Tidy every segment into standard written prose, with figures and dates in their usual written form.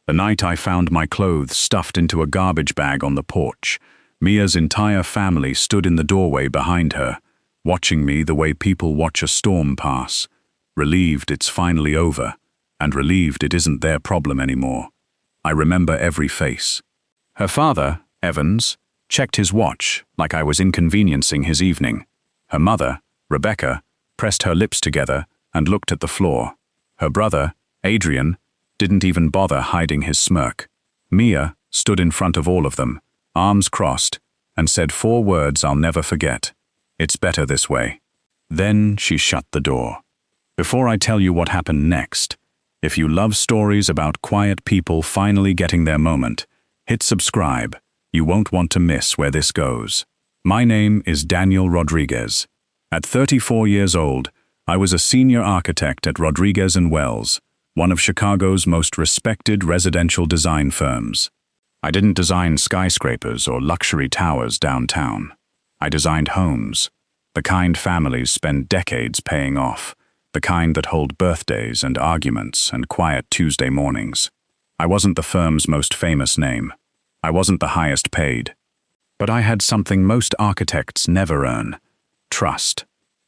The night I found my clothes stuffed into a garbage bag on the porch, Mia's entire family stood in the doorway behind her, watching me the way people watch a storm pass, relieved it's finally over, and relieved it isn't their problem anymore. I remember every face. Her father, Evans, checked his watch like I was inconveniencing his evening. Her mother, Rebecca, pressed her lips together and looked at the floor. Her brother, Adrian, didn't even bother hiding his smirk. Mia stood in front of all of them, arms crossed, and said 4 words I'll never forget. It's better this way. Then she shut the door. Before I tell you what happened next, if you love stories about quiet people finally getting their moment, hit subscribe. You won't want to miss where this goes. My name is Daniel Rodriguez. At 34 years old, I was a senior architect at Rodriguez & Wells, one of Chicago's most respected residential design firms. I didn't design skyscrapers or luxury towers downtown. I designed homes, the kind families spend decades paying off, the kind that hold birthdays and arguments and quiet Tuesday mornings. I wasn't the firm's most famous name. I wasn't the highest paid. But I had something most architects never earn: trust.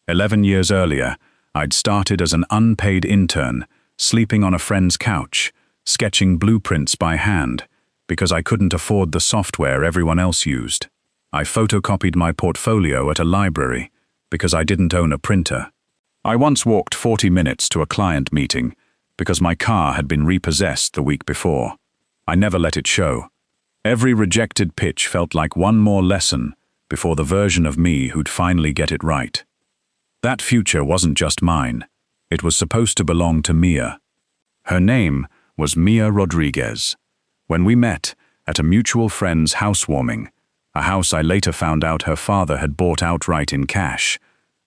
11 years earlier, I'd started as an unpaid intern, sleeping on a friend's couch, sketching blueprints by hand, because I couldn't afford the software everyone else used. I photocopied my portfolio at a library, because I didn't own a printer. I once walked 40 minutes to a client meeting, because my car had been repossessed the week before. I never let it show. Every rejected pitch felt like one more lesson before the version of me who'd finally get it right. That future wasn't just mine. It was supposed to belong to Mia. Her name was Mia Rodriguez. When we met at a mutual friend's housewarming, a house I later found out her father had bought outright in cash,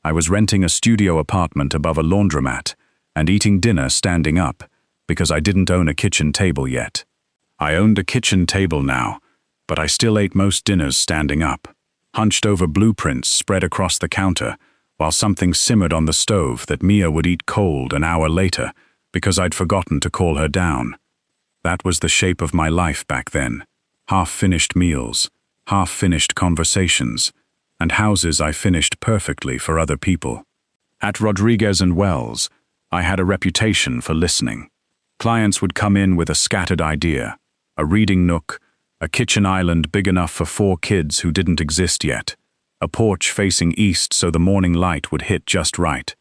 I was renting a studio apartment above a laundromat and eating dinner standing up because I didn't own a kitchen table yet. I owned a kitchen table now, but I still ate most dinners standing up, hunched over blueprints spread across the counter, while something simmered on the stove that Mia would eat cold an hour later because I'd forgotten to call her down. That was the shape of my life back then: half-finished meals, half-finished conversations, and houses I finished perfectly for other people. At Rodriguez & Wells, I had a reputation for listening. Clients would come in with a scattered idea, a reading nook, a kitchen island big enough for 4 kids who didn't exist yet, a porch facing east so the morning light would hit just right,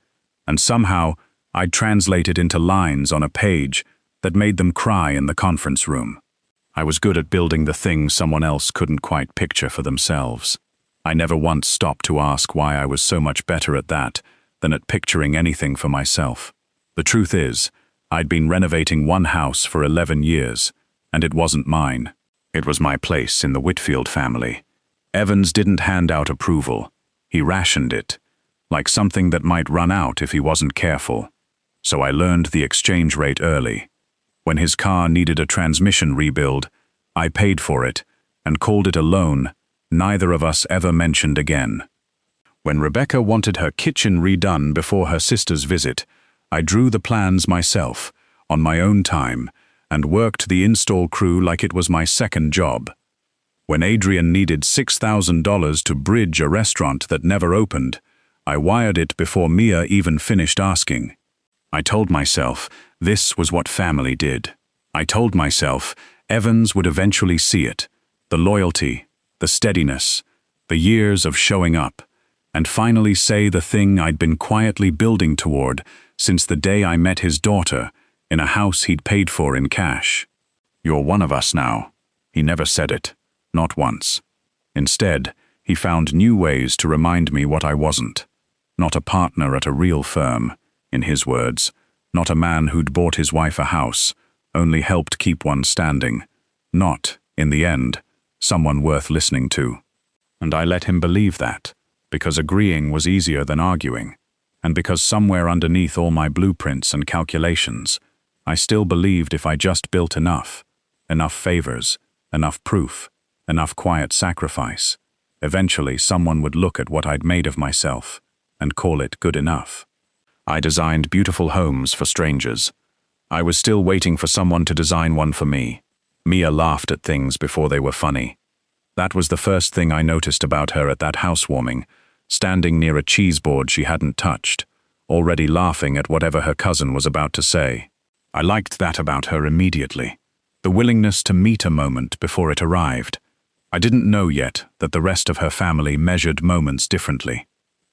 and somehow I'd translate it into lines on a page that made them cry in the conference room. I was good at building the things someone else couldn't quite picture for themselves. I never once stopped to ask why I was so much better at that than at picturing anything for myself. The truth is, I'd been renovating one house for 11 years, and it wasn't mine. It was my place in the Whitfield family. Evans didn't hand out approval. He rationed it, like something that might run out if he wasn't careful. So I learned the exchange rate early. When his car needed a transmission rebuild, I paid for it and called it a loan neither of us ever mentioned again. When Rebecca wanted her kitchen redone before her sister's visit, I drew the plans myself, on my own time, and worked the install crew like it was my second job. When Adrian needed $6,000 to bridge a restaurant that never opened, I wired it before Mia even finished asking. I told myself this was what family did. I told myself Evans would eventually see it, the loyalty, the steadiness, the years of showing up, and finally say the thing I'd been quietly building toward since the day I met his daughter in a house he'd paid for in cash. "You're one of us now." He never said it, not once. Instead, he found new ways to remind me what I wasn't. Not a partner at a real firm, in his words, not a man who'd bought his wife a house, only helped keep one standing. Not, in the end, someone worth listening to. And I let him believe that, because agreeing was easier than arguing, and because somewhere underneath all my blueprints and calculations, I still believed if I just built enough favors, enough proof, enough quiet sacrifice, eventually someone would look at what I'd made of myself and call it good enough. I designed beautiful homes for strangers. I was still waiting for someone to design one for me. Mia laughed at things before they were funny. That was the first thing I noticed about her at that housewarming, standing near a cheese board she hadn't touched, already laughing at whatever her cousin was about to say. I liked that about her immediately. The willingness to meet a moment before it arrived. I didn't know yet that the rest of her family measured moments differently.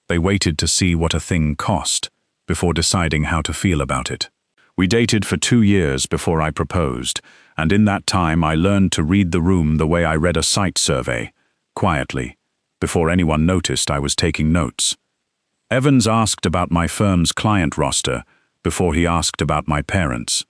They waited to see what a thing cost before deciding how to feel about it. We dated for 2 years before I proposed, and in that time I learned to read the room the way I read a site survey, quietly, before anyone noticed I was taking notes. Evans asked about my firm's client roster before he asked about my parents.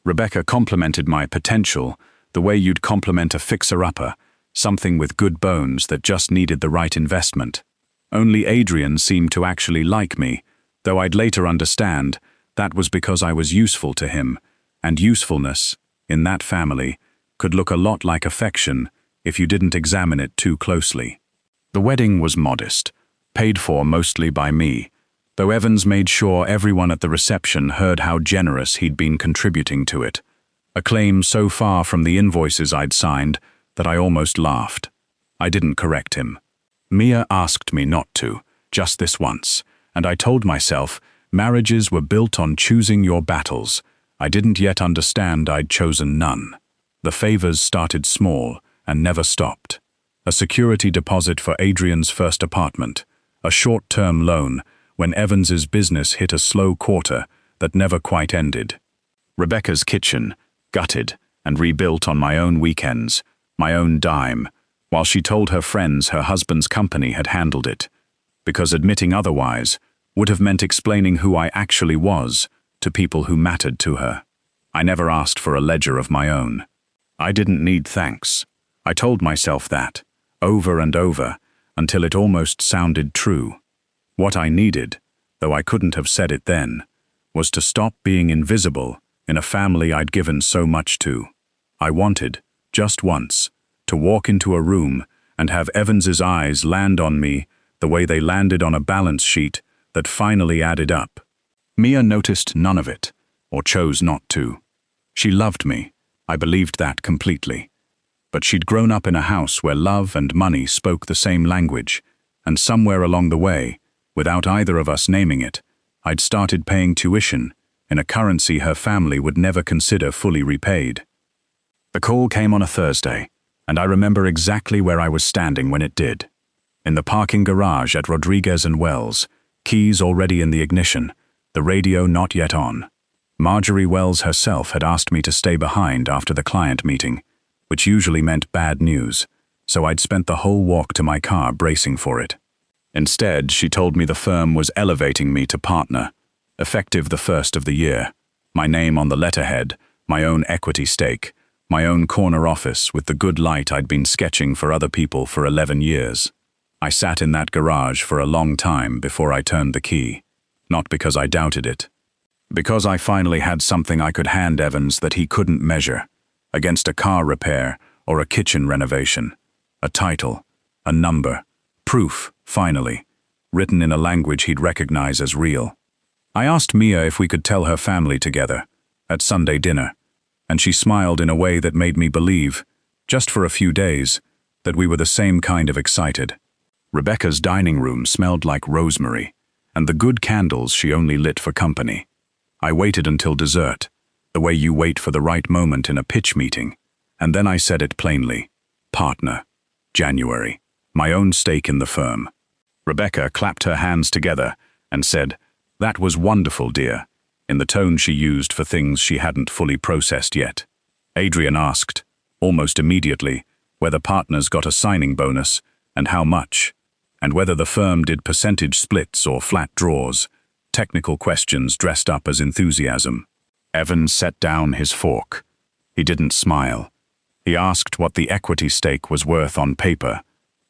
Rebecca complimented my potential the way you'd compliment a fixer-upper, something with good bones that just needed the right investment. Only Adrian seemed to actually like me, though I'd later understand that was because I was useful to him, and usefulness, in that family, could look a lot like affection if you didn't examine it too closely. The wedding was modest, paid for mostly by me, though Evans made sure everyone at the reception heard how generous he'd been contributing to it, a claim so far from the invoices I'd signed that I almost laughed. I didn't correct him. Mia asked me not to, just this once, and I told myself marriages were built on choosing your battles. I didn't yet understand I'd chosen none. The favors started small and never stopped. A security deposit for Adrian's first apartment, a short-term loan when Evans's business hit a slow quarter that never quite ended. Rebecca's kitchen, gutted and rebuilt on my own weekends, my own dime, while she told her friends her husband's company had handled it, because admitting otherwise would have meant explaining who I actually was to people who mattered to her. I never asked for a ledger of my own. I didn't need thanks. I told myself that, over and over, until it almost sounded true. What I needed, though I couldn't have said it then, was to stop being invisible in a family I'd given so much to. I wanted, just once, to walk into a room and have Evans's eyes land on me the way they landed on a balance sheet that finally added up. Mia noticed none of it, or chose not to. She loved me, I believed that completely. But she'd grown up in a house where love and money spoke the same language, and somewhere along the way, without either of us naming it, I'd started paying tuition in a currency her family would never consider fully repaid. The call came on a Thursday, and I remember exactly where I was standing when it did. In the parking garage at Rodriguez and Wells, keys already in the ignition, the radio not yet on. Marjorie Wells herself had asked me to stay behind after the client meeting, which usually meant bad news, so I'd spent the whole walk to my car bracing for it. Instead, she told me the firm was elevating me to partner, effective the first of the year, my name on the letterhead, my own equity stake, my own corner office with the good light I'd been sketching for other people for 11 years. I sat in that garage for a long time before I turned the key, not because I doubted it, because I finally had something I could hand Evans that he couldn't measure, against a car repair or a kitchen renovation, a title, a number, proof, finally, written in a language he'd recognize as real. I asked Mia if we could tell her family together, at Sunday dinner, and she smiled in a way that made me believe, just for a few days, that we were the same kind of excited. Rebecca's dining room smelled like rosemary, and the good candles she only lit for company. I waited until dessert, the way you wait for the right moment in a pitch meeting, and then I said it plainly. Partner. January. My own stake in the firm. Rebecca clapped her hands together and said, "That was wonderful, dear," in the tone she used for things she hadn't fully processed yet. Adrian asked, almost immediately, whether partners got a signing bonus and how much, and whether the firm did percentage splits or flat draws, technical questions dressed up as enthusiasm. Evans set down his fork. He didn't smile. He asked what the equity stake was worth on paper,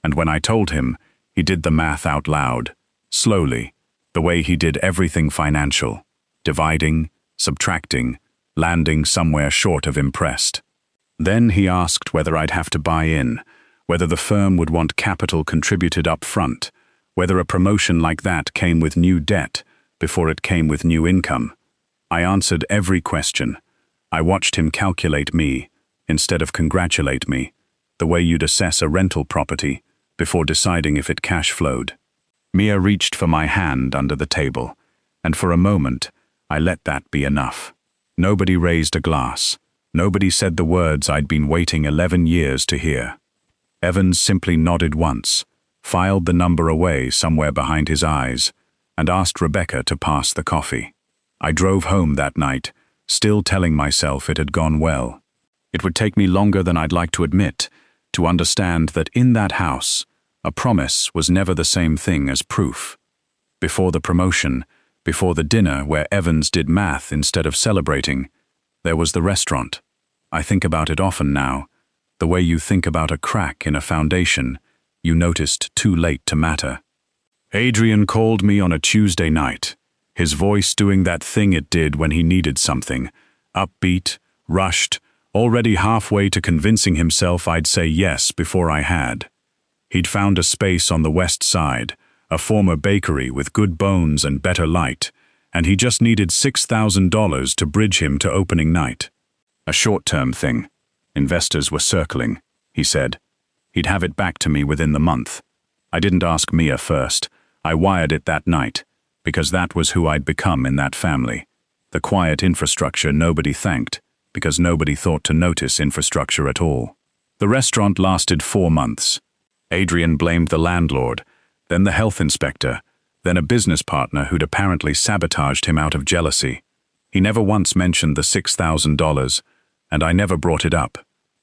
and when I told him, he did the math out loud, slowly, the way he did everything financial, dividing, subtracting, landing somewhere short of impressed. Then he asked whether I'd have to buy in, whether the firm would want capital contributed up front, whether a promotion like that came with new debt before it came with new income. I answered every question, I watched him calculate me, instead of congratulate me, the way you'd assess a rental property before deciding if it cash flowed. Mia reached for my hand under the table, and for a moment, I let that be enough. Nobody raised a glass. Nobody said the words I'd been waiting 11 years to hear. Evans simply nodded once, filed the number away somewhere behind his eyes, and asked Rebecca to pass the coffee. I drove home that night, still telling myself it had gone well. It would take me longer than I'd like to admit to understand that in that house, a promise was never the same thing as proof. Before the promotion, before the dinner where Evans did math instead of celebrating, there was the restaurant. I think about it often now, the way you think about a crack in a foundation you noticed too late to matter. Adrian called me on a Tuesday night, his voice doing that thing it did when he needed something, upbeat, rushed, already halfway to convincing himself I'd say yes before I had. He'd found a space on the west side, a former bakery with good bones and better light, and he just needed $6,000 to bridge him to opening night. A short-term thing. Investors were circling, he said. He'd have it back to me within the month. I didn't ask Mia first. I wired it that night, because that was who I'd become in that family. The quiet infrastructure nobody thanked, because nobody thought to notice infrastructure at all. The restaurant lasted 4 months. Adrian blamed the landlord, then the health inspector, then a business partner who'd apparently sabotaged him out of jealousy. He never once mentioned the $6,000, and I never brought it up,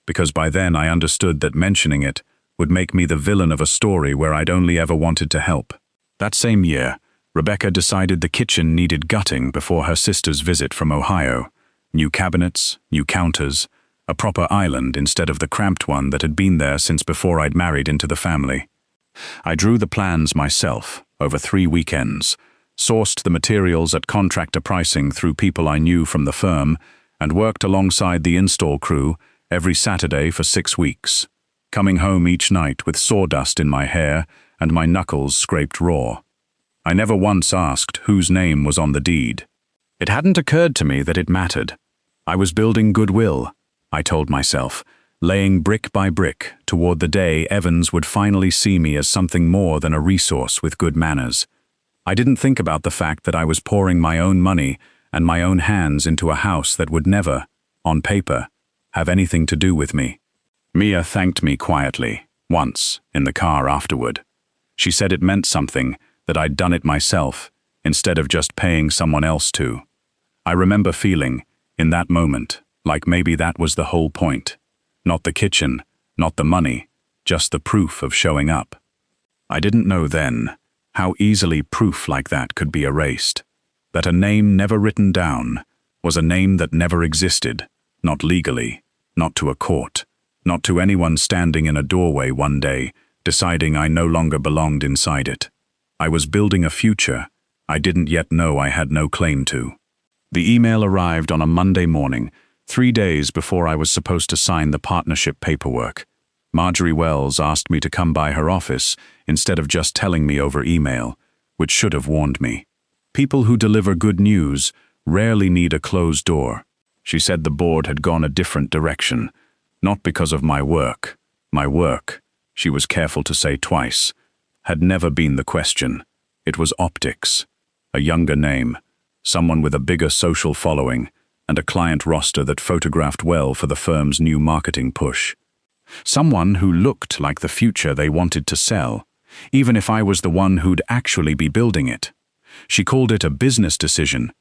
because by then I understood that mentioning it would make me the villain of a story where I'd only ever wanted to help. That same year, Rebecca decided the kitchen needed gutting before her sister's visit from Ohio. New cabinets, new counters, a proper island instead of the cramped one that had been there since before I'd married into the family. I drew the plans myself over 3 weekends, sourced the materials at contractor pricing through people I knew from the firm, and worked alongside the install crew every Saturday for 6 weeks, coming home each night with sawdust in my hair and my knuckles scraped raw. I never once asked whose name was on the deed. It hadn't occurred to me that it mattered. I was building goodwill, I told myself, laying brick by brick toward the day Evans would finally see me as something more than a resource with good manners. I didn't think about the fact that I was pouring my own money and my own hands into a house that would never, on paper, have anything to do with me. Mia thanked me quietly, once, in the car afterward. She said it meant something, that I'd done it myself, instead of just paying someone else to. I remember feeling, in that moment, like maybe that was the whole point. Not the kitchen, not the money, just the proof of showing up. I didn't know then how easily proof like that could be erased. That a name never written down was a name that never existed, not legally, not to a court, not to anyone standing in a doorway one day, deciding I no longer belonged inside it. I was building a future I didn't yet know I had no claim to. The email arrived on a Monday morning, 3 days before I was supposed to sign the partnership paperwork. Marjorie Wells asked me to come by her office instead of just telling me over email, which should have warned me. People who deliver good news rarely need a closed door. She said the board had gone a different direction, not because of my work. My work, she was careful to say twice, had never been the question. It was optics, a younger name, someone with a bigger social following, and a client roster that photographed well for the firm's new marketing push. Someone who looked like the future they wanted to sell, even if I was the one who'd actually be building it. She called it a business decision.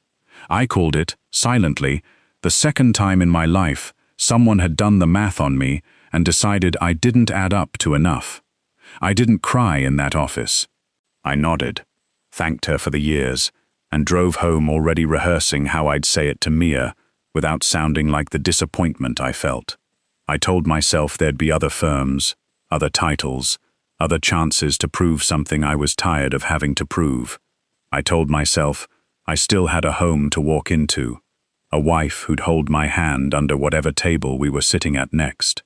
I called it, silently, the second time in my life someone had done the math on me and decided I didn't add up to enough. I didn't cry in that office. I nodded, thanked her for the years, and drove home already rehearsing how I'd say it to Mia without sounding like the disappointment I felt. I told myself there'd be other firms, other titles, other chances to prove something I was tired of having to prove. I told myself I still had a home to walk into, a wife who'd hold my hand under whatever table we were sitting at next.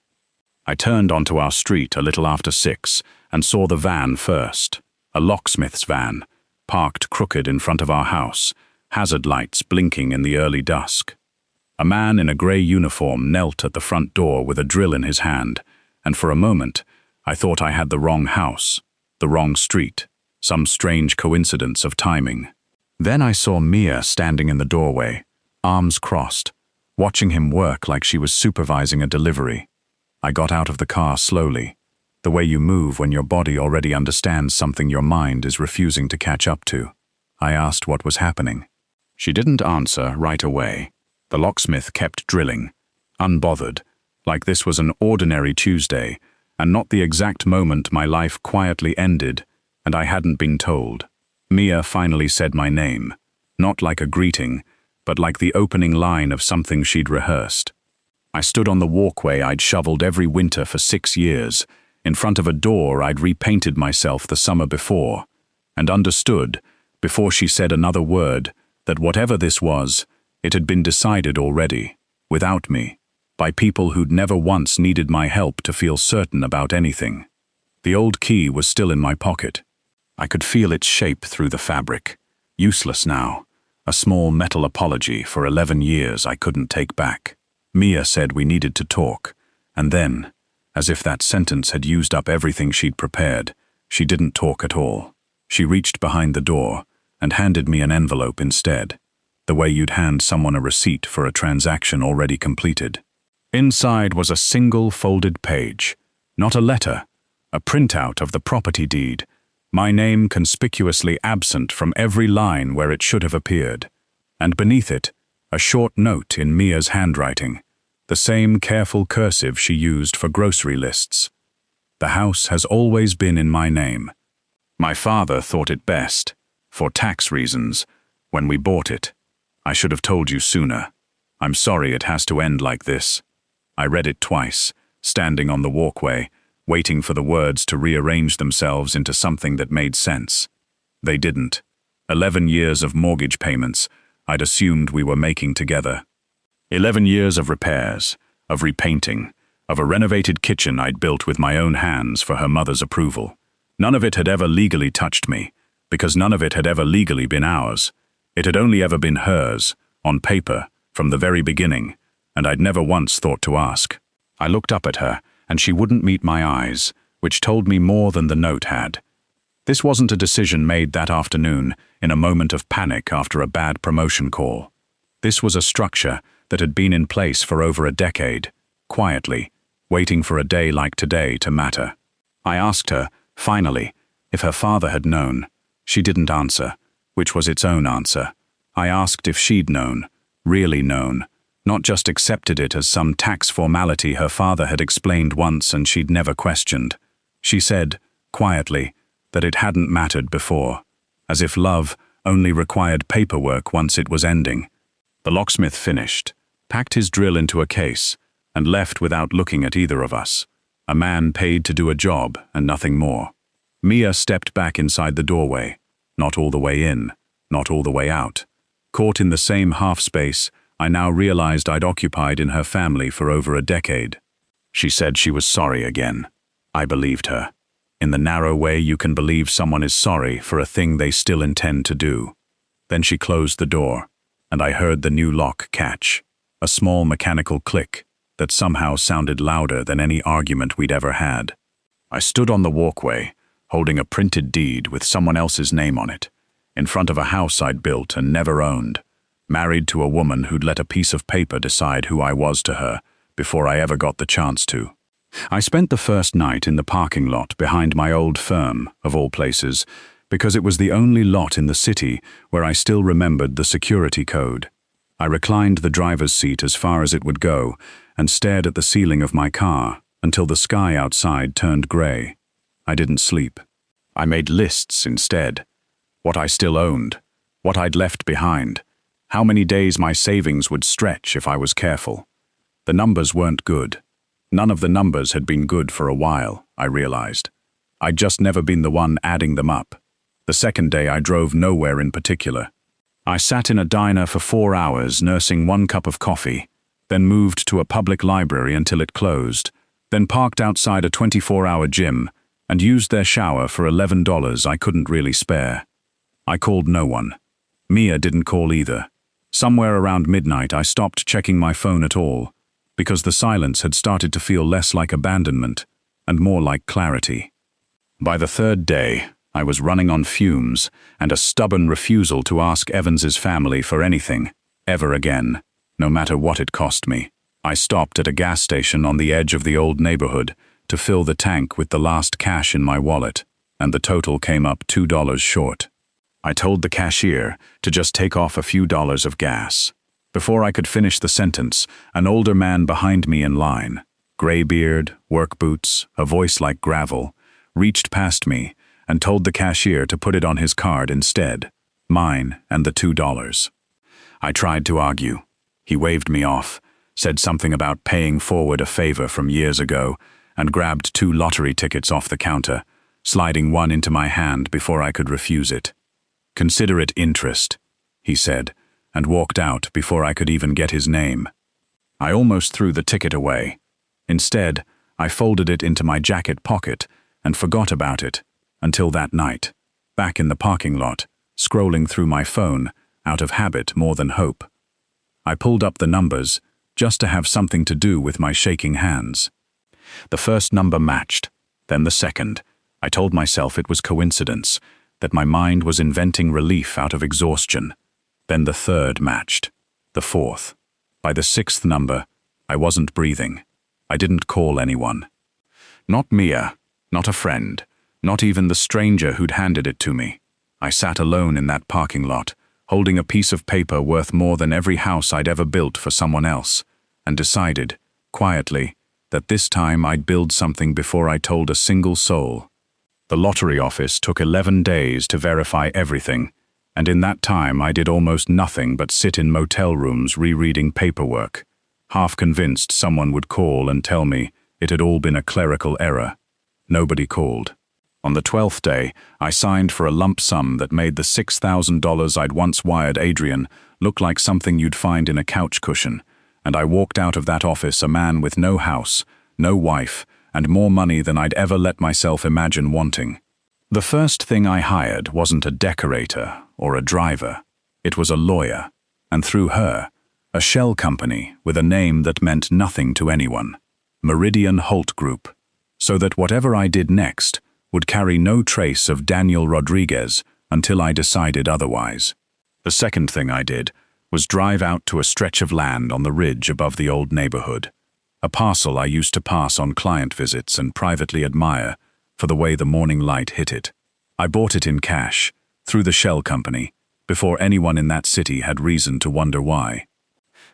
I turned onto our street a little after 6 and saw the van first, a locksmith's van, parked crooked in front of our house, hazard lights blinking in the early dusk. A man in a grey uniform knelt at the front door with a drill in his hand, and for a moment, I thought I had the wrong house, the wrong street, some strange coincidence of timing. Then I saw Mia standing in the doorway, arms crossed, watching him work like she was supervising a delivery. I got out of the car slowly, the way you move when your body already understands something your mind is refusing to catch up to. I asked what was happening. She didn't answer right away. The locksmith kept drilling, unbothered, like this was an ordinary Tuesday, and not the exact moment my life quietly ended, and I hadn't been told. Mia finally said my name, not like a greeting, but like the opening line of something she'd rehearsed. I stood on the walkway I'd shoveled every winter for 6 years, in front of a door I'd repainted myself the summer before, and understood, before she said another word, that whatever this was, it had been decided already, without me, by people who'd never once needed my help to feel certain about anything. The old key was still in my pocket. I could feel its shape through the fabric, useless now, a small metal apology for 11 years I couldn't take back. Mia said we needed to talk, and then, as if that sentence had used up everything she'd prepared, she didn't talk at all. She reached behind the door and handed me an envelope instead, the way you'd hand someone a receipt for a transaction already completed. Inside was a single folded page, not a letter, a printout of the property deed, my name conspicuously absent from every line where it should have appeared, and beneath it, a short note in Mia's handwriting, the same careful cursive she used for grocery lists. The house has always been in my name. My father thought it best, for tax reasons, when we bought it. I should have told you sooner. I'm sorry it has to end like this. I read it twice, standing on the walkway, waiting for the words to rearrange themselves into something that made sense. They didn't. 11 years of mortgage payments I'd assumed we were making together. 11 years of repairs, of repainting, of a renovated kitchen I'd built with my own hands for her mother's approval. None of it had ever legally touched me, because none of it had ever legally been ours. It had only ever been hers, on paper, from the very beginning, and I'd never once thought to ask. I looked up at her, and she wouldn't meet my eyes, which told me more than the note had. This wasn't a decision made that afternoon, in a moment of panic after a bad promotion call. This was a structure that had been in place for over a decade, quietly, waiting for a day like today to matter. I asked her, finally, if her father had known. She didn't answer, which was its own answer. I asked if she'd known, really known, not just accepted it as some tax formality her father had explained once and she'd never questioned. She said, quietly, that it hadn't mattered before, as if love only required paperwork once it was ending. The locksmith finished, packed his drill into a case, and left without looking at either of us. A man paid to do a job and nothing more. Mia stepped back inside the doorway, not all the way in, not all the way out. Caught in the same half-space I now realized I'd occupied in her family for over a decade. She said she was sorry again. I believed her. In the narrow way you can believe someone is sorry for a thing they still intend to do. Then she closed the door, and I heard the new lock catch, a small mechanical click that somehow sounded louder than any argument we'd ever had. I stood on the walkway, holding a printed deed with someone else's name on it, in front of a house I'd built and never owned, married to a woman who'd let a piece of paper decide who I was to her before I ever got the chance to. I spent the first night in the parking lot behind my old firm, of all places, because it was the only lot in the city where I still remembered the security code. I reclined the driver's seat as far as it would go and stared at the ceiling of my car until the sky outside turned grey. I didn't sleep. I made lists instead. What I still owned, what I'd left behind, how many days my savings would stretch if I was careful. The numbers weren't good. None of the numbers had been good for a while, I realized. I'd just never been the one adding them up. The second day I drove nowhere in particular. I sat in a diner for 4 hours nursing 1 cup of coffee, then moved to a public library until it closed, then parked outside a 24-hour gym and used their shower for $11 I couldn't really spare. I called no one. Mia didn't call either. Somewhere around midnight, I stopped checking my phone at all, because the silence had started to feel less like abandonment and more like clarity. By the third day, I was running on fumes and a stubborn refusal to ask Evans's family for anything, ever again, no matter what it cost me. I stopped at a gas station on the edge of the old neighborhood to fill the tank with the last cash in my wallet, and the total came up $2 short. I told the cashier to just take off a few dollars of gas. Before I could finish the sentence, an older man behind me in line, gray beard, work boots, a voice like gravel, reached past me and told the cashier to put it on his card instead, mine and the $2. I tried to argue. He waved me off, said something about paying forward a favor from years ago, and grabbed 2 lottery tickets off the counter, sliding one into my hand before I could refuse it. "Consider it interest," he said, and walked out before I could even get his name. I almost threw the ticket away. Instead, I folded it into my jacket pocket and forgot about it until that night, back in the parking lot, scrolling through my phone, out of habit more than hope. I pulled up the numbers just to have something to do with my shaking hands. The first number matched, then the second. I told myself it was coincidence, that my mind was inventing relief out of exhaustion. Then the third matched, the fourth. By the 6th number, I wasn't breathing. I didn't call anyone. Not Mia, not a friend, not even the stranger who'd handed it to me. I sat alone in that parking lot, holding a piece of paper worth more than every house I'd ever built for someone else, and decided, quietly, that this time I'd build something before I told a single soul. The lottery office took 11 days to verify everything, and in that time I did almost nothing but sit in motel rooms rereading paperwork, half convinced someone would call and tell me it had all been a clerical error. Nobody called. On the 12th day, I signed for a lump sum that made the $6,000 I'd once wired Adrian look like something you'd find in a couch cushion, and I walked out of that office a man with no house, no wife, and more money than I'd ever let myself imagine wanting. The first thing I hired wasn't a decorator or a driver. It was a lawyer, and through her, a shell company with a name that meant nothing to anyone, Meridian Holt Group, so that whatever I did next would carry no trace of Daniel Rodriguez until I decided otherwise. The second thing I did was drive out to a stretch of land on the ridge above the old neighborhood, a parcel I used to pass on client visits and privately admire for the way the morning light hit it. I bought it in cash, through the shell company, before anyone in that city had reason to wonder why.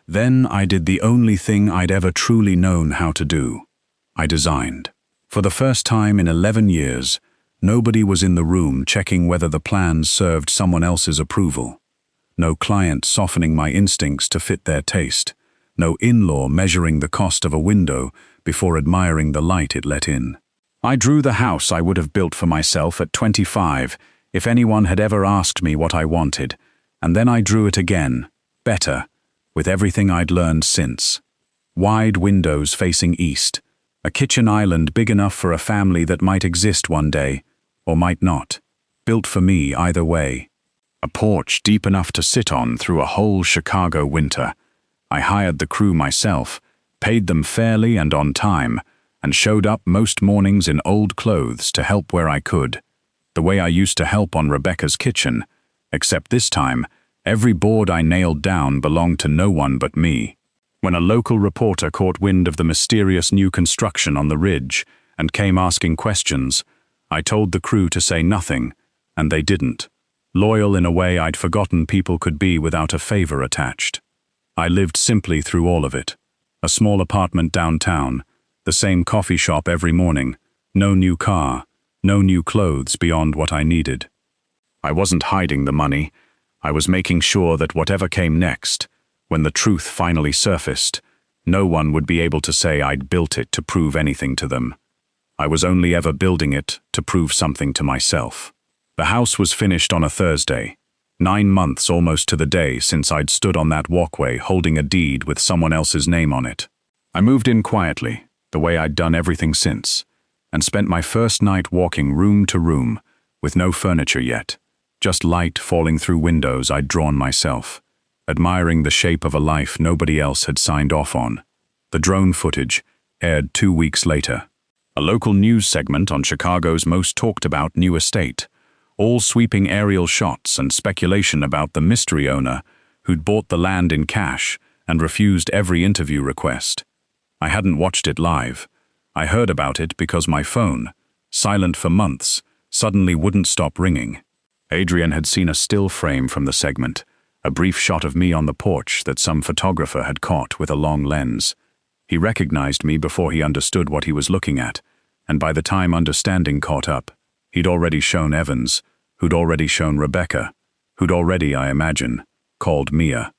Then I did the only thing I'd ever truly known how to do. I designed. For the first time in 11 years, nobody was in the room checking whether the plans served someone else's approval. No client softening my instincts to fit their taste. No in-law measuring the cost of a window before admiring the light it let in. I drew the house I would have built for myself at 25 if anyone had ever asked me what I wanted, and then I drew it again, better, with everything I'd learned since. Wide windows facing east, a kitchen island big enough for a family that might exist one day, or might not, built for me either way. A porch deep enough to sit on through a whole Chicago winter. I hired the crew myself, paid them fairly and on time, and showed up most mornings in old clothes to help where I could, the way I used to help on Rebecca's kitchen, except this time, every board I nailed down belonged to no one but me. When a local reporter caught wind of the mysterious new construction on the ridge and came asking questions, I told the crew to say nothing, and they didn't, loyal in a way I'd forgotten people could be without a favor attached. I lived simply through all of it. A small apartment downtown, the same coffee shop every morning, no new car, no new clothes beyond what I needed. I wasn't hiding the money. I was making sure that whatever came next, when the truth finally surfaced, no one would be able to say I'd built it to prove anything to them. I was only ever building it to prove something to myself. The house was finished on a Thursday, 9 months almost to the day since I'd stood on that walkway holding a deed with someone else's name on it. I moved in quietly, the way I'd done everything since, and spent my first night walking room to room, with no furniture yet, just light falling through windows I'd drawn myself. admiring the shape of a life nobody else had signed off on. The drone footage aired 2 weeks later. A local news segment on Chicago's most talked about new estate. All sweeping aerial shots and speculation about the mystery owner who'd bought the land in cash and refused every interview request. I hadn't watched it live. I heard about it because my phone, silent for months, suddenly wouldn't stop ringing. Adrian had seen a still frame from the segment, a brief shot of me on the porch that some photographer had caught with a long lens. He recognized me before he understood what he was looking at, and by the time understanding caught up, he'd already shown Evans, who'd already shown Rebecca, who'd already, I imagine, called Mia.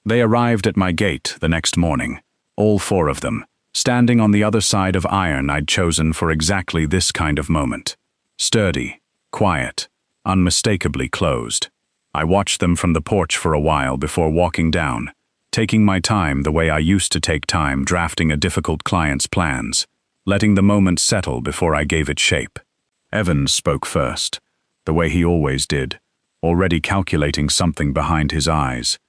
They arrived at my gate the next morning, all 4 of them, standing on the other side of iron I'd chosen for exactly this kind of moment. Sturdy, quiet, unmistakably closed. I watched them from the porch for a while before walking down, taking my time the way I used to take time drafting a difficult client's plans, letting the moment settle before I gave it shape. Evans spoke first, the way he always did, already calculating something behind his eyes.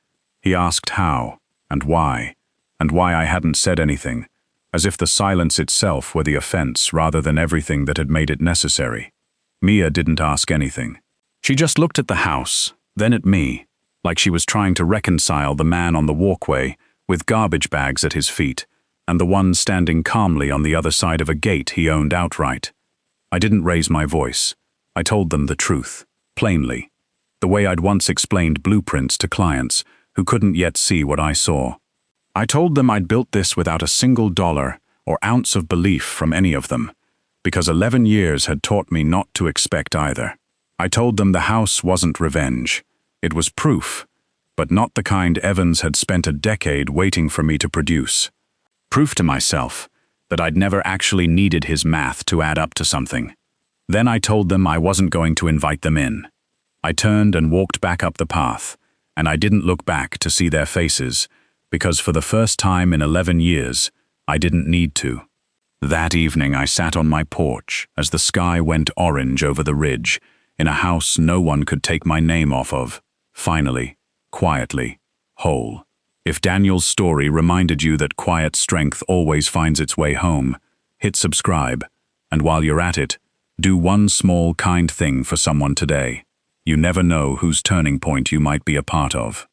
He asked how, and why I hadn't said anything, as if the silence itself were the offense rather than everything that had made it necessary. Mia didn't ask anything. She just looked at the house, then at me, like she was trying to reconcile the man on the walkway with garbage bags at his feet, and the one standing calmly on the other side of a gate he owned outright. I didn't raise my voice. I told them the truth, plainly, the way I'd once explained blueprints to clients who couldn't yet see what I saw. I told them I'd built this without a single dollar or ounce of belief from any of them, because 11 years had taught me not to expect either. I told them the house wasn't revenge. It was proof, but not the kind Evans had spent a decade waiting for me to produce. Proof to myself that I'd never actually needed his math to add up to something. Then I told them I wasn't going to invite them in. I turned and walked back up the path, and I didn't look back to see their faces, because for the first time in 11 years, I didn't need to. That evening I sat on my porch as the sky went orange over the ridge, in a house no one could take my name off of, finally, quietly, whole. If Daniel's story reminded you that quiet strength always finds its way home, hit subscribe, and while you're at it, do one small kind thing for someone today. You never know whose turning point you might be a part of.